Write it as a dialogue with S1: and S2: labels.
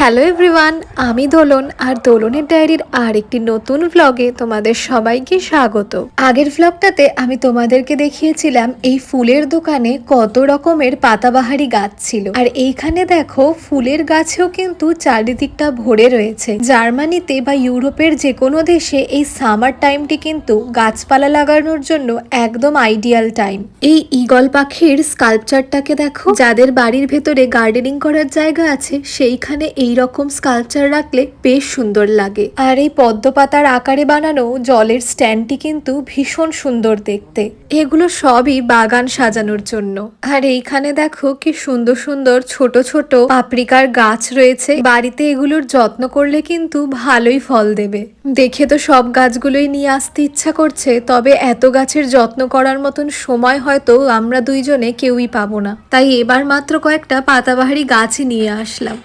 S1: Hello everyone, আমি দোলন আর দোলনের ডায়েরির আরেকটি নতুন ভ্লগে তোমাদের সবাইকে স্বাগত। আগের ভ্লগটাতে আমি তোমাদেরকে দেখিয়েছিলাম এই ফুলের দোকানে কত রকমের পাতাবাহারি গাছ ছিল, আর এইখানে দেখো ফুলের গাছেও কিন্তু চারিদিকটা ভরে রয়েছে। জার্মানিতে বা ইউরোপের যে কোনো দেশে এই সামার টাইমটি কিন্তু গাছপালা লাগানোর জন্য একদম আইডিয়াল টাইম। এই ঈগল পাখির স্কাল্পচারটাকে দেখো, যাদের বাড়ির ভেতরে গার্ডেনিং করার জায়গা আছে সেইখানে এই রকম স্কাল্পচার রাখলে বেশ সুন্দর লাগে। আর এই পদ্ম পাতার আকারে বানানো জলের স্ট্যান্ডটি কিন্তু ভীষণ সুন্দর দেখতে। এগুলো সবই বাগান সাজানোর জন্য। আর এইখানে দেখো কি সুন্দর সুন্দর ছোট ছোট পাপরিকার গাছ রয়েছে। বাড়িতে এগুলোর যত্ন করলে কিন্তু ভালোই ফল দেবে। দেখে তো সব গাছগুলোই নিয়ে আসতে ইচ্ছা করছে, তবে এত গাছের যত্ন করার মতন সময় হয়তো আমরা দুইজনে কেউই পাবো না। তাই এবার মাত্র কয়েকটা পাতাবাহারি গাছই নিয়ে আসলাম।